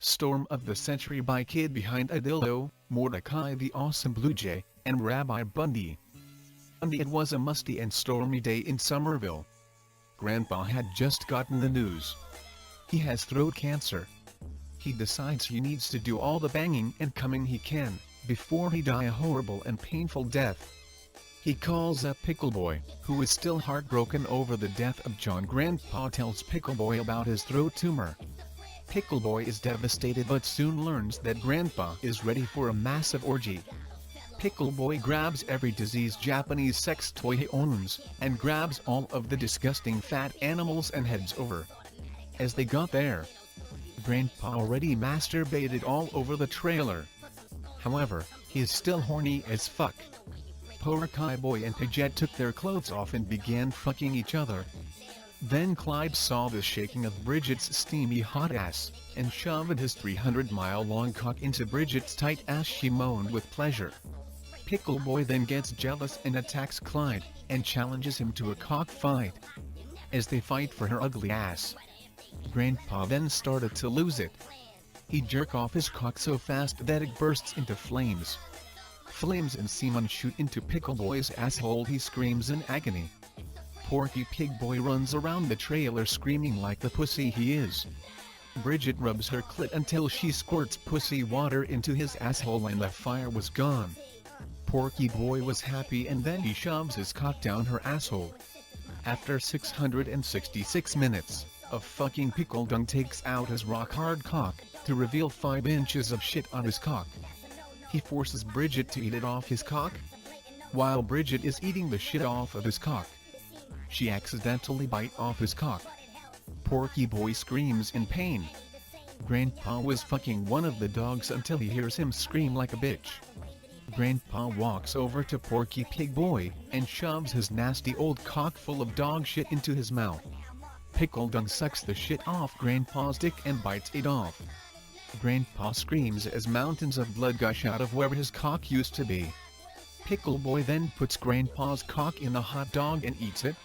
Storm of the Century by Kid Behind a Dildo, Mordecai the Awesome Bluejay, and Rabbi Bundy. It was a musty and stormy day in Somerville. Grandpa had just gotten the news. He has throat cancer. He decides he needs to do all the banging and coming he can, before he die a horrible and painful death. He calls up Pickleboy, who is still heartbroken over the death of John. Grandpa tells Pickleboy about his throat tumor. Pickleboy is devastated but soon learns that Grandpa is ready for a massive orgy. Pickleboy grabs every diseased Japanese sex toy he owns, and grabs all of the disgusting fat animals and heads over. As they got there, Grandpa already masturbated all over the trailer. However, he is still horny as fuck. Mordecai Boy and Paget took their clothes off and began fucking each other. Then Clyde saw the shaking of Bridget's steamy hot ass, and shoved his 300-mile-long cock into Bridget's tight ass. She moaned with pleasure. Pickleboy then gets jealous and attacks Clyde, and challenges him to a cock fight. As they fight for her ugly ass, Grandpa then started to lose it. He jerked off his cock so fast that it bursts into flames. Flames and semen shoot into Pickleboy's asshole. He screams in agony. Porky Pig Boy runs around the trailer screaming like the pussy he is. Bridget rubs her clit until she squirts pussy water into his asshole and the fire was gone. Porky Boy was happy and then he shoves his cock down her asshole. After 666 minutes of fucking, Pickledung takes out his rock-hard cock to reveal 5 inches of shit on his cock. He forces Bridget to eat it off his cock. While Bridget is eating the shit off of his cock, she accidentally bites off his cock. Porky Boy screams in pain. Grandpa was fucking one of the dogs until he hears him scream like a bitch. Grandpa walks over to Porky Pig Boy and shoves his nasty old cock full of dog shit into his mouth. Pickledung sucks the shit off Grandpa's dick and bites it off. Grandpa screams as mountains of blood gush out of where his cock used to be. Pickleboy then puts Grandpa's cock in a hot dog and eats it.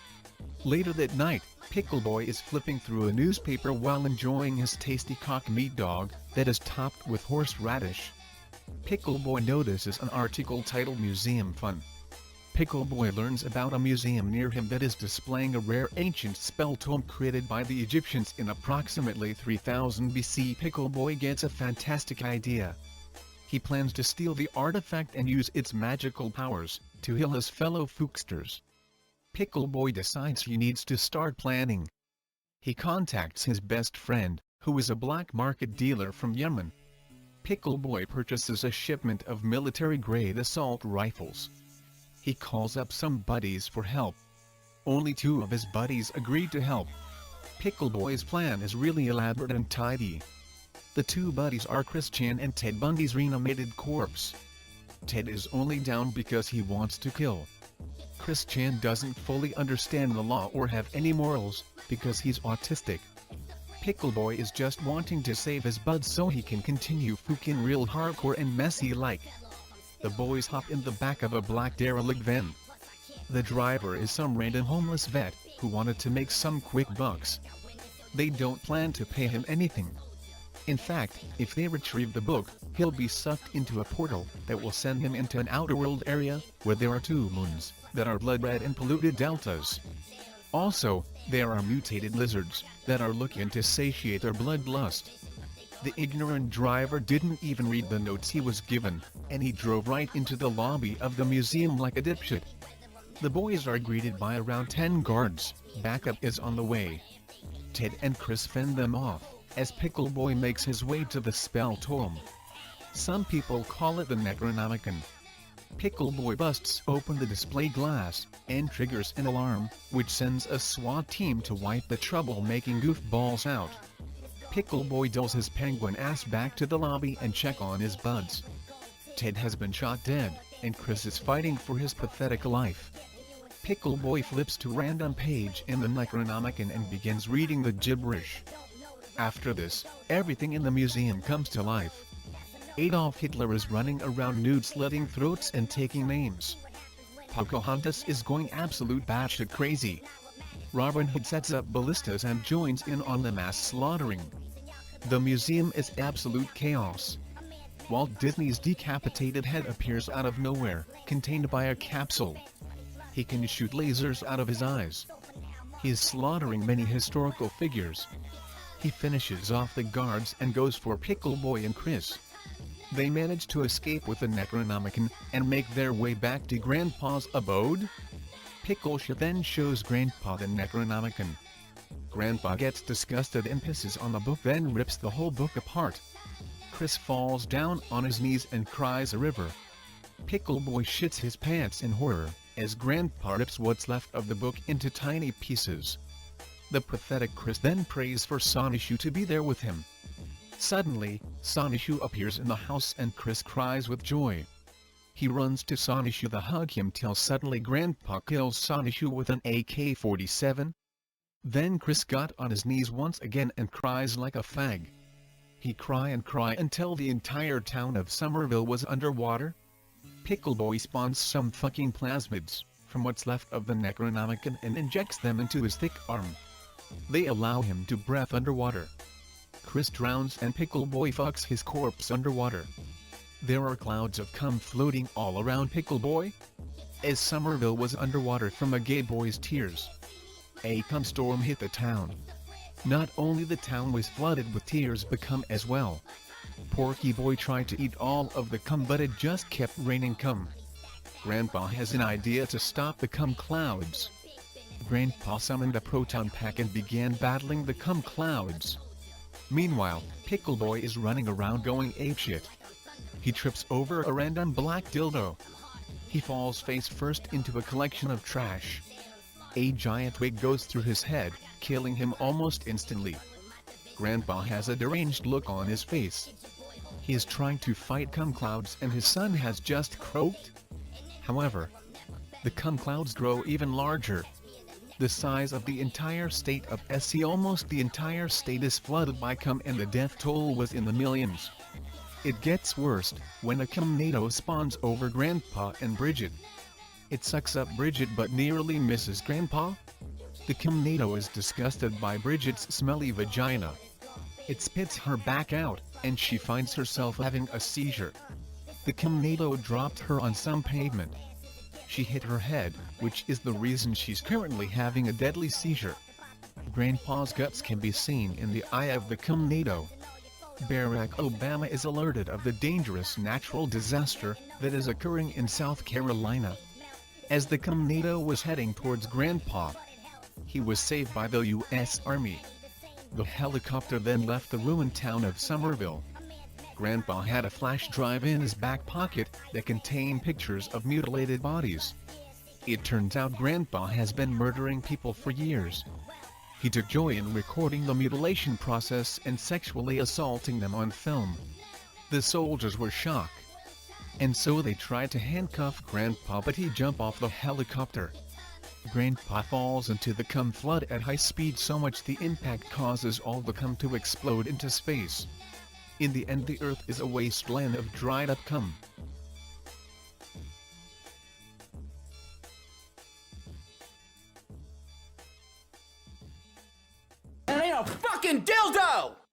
Later that night, Pickleboy is flipping through a newspaper while enjoying his tasty cock meat dog that is topped with horseradish. Pickleboy notices an article titled Museum Fun. Pickleboy learns about a museum near him that is displaying a rare ancient spell tome created by the Egyptians in approximately 3000 BC. Pickleboy gets a fantastic idea. He plans to steal the artifact and use its magical powers to heal his fellow fooksters. Pickleboy decides he needs to start planning. He contacts his best friend, who is a black market dealer from Yemen. Pickleboy purchases a shipment of military-grade assault rifles. He calls up some buddies for help. Only 2 of his buddies agree to help. Pickleboy's plan is really elaborate and tidy. The 2 buddies are Christian and Ted Bundy's reanimated corpse. Ted is only down because he wants to kill. Christian doesn't fully understand the law or have any morals, because he's autistic. Pickleboy is just wanting to save his buds so he can continue fucking real hardcore and messy like. The boys hop in the back of a black derelict van. The driver is some random homeless vet, who wanted to make some quick bucks. They don't plan to pay him anything. In fact, if they retrieve the book, he'll be sucked into a portal that will send him into an outerworld area, where there are 2 moons, that are blood red and polluted deltas. Also, there are mutated lizards, that are looking to satiate their bloodlust. The ignorant driver didn't even read the notes he was given, and he drove right into the lobby of the museum like a dipshit. The boys are greeted by around 10 guards. Backup is on the way. Ted and Chris fend them off, as Pickleboy makes his way to the spell tome. Some people call it the Necronomicon. Pickleboy busts open the display glass, and triggers an alarm, which sends a SWAT team to wipe the trouble-making goofballs out. Pickleboy does his penguin ass back to the lobby and check on his buds. Ted has been shot dead, and Chris is fighting for his pathetic life. Pickleboy flips to a random page in the Necronomicon and begins reading the gibberish. After this, everything in the museum comes to life. Adolf Hitler is running around nude slitting throats and taking names. Pocahontas is going absolute batshit crazy. Robin Hood sets up ballistas and joins in on the mass slaughtering. The museum is absolute chaos. Walt Disney's decapitated head appears out of nowhere, contained by a capsule. He can shoot lasers out of his eyes. He is slaughtering many historical figures. He finishes off the guards and goes for Pickle Boy and Chris. They manage to escape with the Necronomicon and make their way back to Grandpa's abode. Picklesh then shows Grandpa the Necronomicon. Grandpa gets disgusted and pisses on the book, then rips the whole book apart. Chris falls down on his knees and cries a river. Pickle Boy shits his pants in horror as Grandpa rips what's left of the book into tiny pieces. The pathetic Chris then prays for Sonichu to be there with him. Suddenly, Sonichu appears in the house and Chris cries with joy. He runs to Sonichu to hug him till suddenly Grandpa kills Sonichu with an AK-47. Then Chris got on his knees once again and cries like a fag. He cry until the entire town of Somerville was underwater. Pickle Boy spawns some fucking plasmids from what's left of the Necronomicon and injects them into his thick arm. They allow him to breathe underwater. Chris drowns and Pickle Boy fucks his corpse underwater. There are clouds of cum floating all around Pickle Boy, as Somerville was underwater from a gay boy's tears. A cum storm hit the town. Not only the town was flooded with tears but cum as well. Porky Boy tried to eat all of the cum but it just kept raining cum. Grandpa has an idea to stop the cum clouds. Grandpa summoned a proton pack and began battling the cum clouds. Meanwhile, Pickle Boy is running around going apeshit. He trips over a random black dildo. He falls face first into a collection of trash. A giant wig goes through his head, killing him almost instantly. Grandpa has a deranged look on his face. He is trying to fight cum clouds and his son has just croaked. However, the cum clouds grow even larger. The size of the entire state of SC, almost the entire state is flooded by cum and the death toll was in the millions. It gets worse when a cumnado spawns over Grandpa and Bridget. It sucks up Bridget but nearly misses Grandpa. The cumnado is disgusted by Bridget's smelly vagina. It spits her back out, and she finds herself having a seizure. The cumnado dropped her on some pavement. She hit her head, which is the reason she's currently having a deadly seizure. Grandpa's guts can be seen in the eye of the cumnado. Barack Obama is alerted of the dangerous natural disaster that is occurring in South Carolina. As the cumnado was heading towards Grandpa, he was saved by the U.S. Army. The helicopter then left the ruined town of Somerville. Grandpa had a flash drive in his back pocket that contained pictures of mutilated bodies. It turns out Grandpa has been murdering people for years. He took joy in recording the mutilation process and sexually assaulting them on film. The soldiers were shocked. And so they tried to handcuff Grandpa but he jumped off the helicopter. Grandpa falls into the cum flood at high speed so much the impact causes all the cum to explode into space. In the end the earth is a wasteland of dried up cum. It ain't a fucking dildo!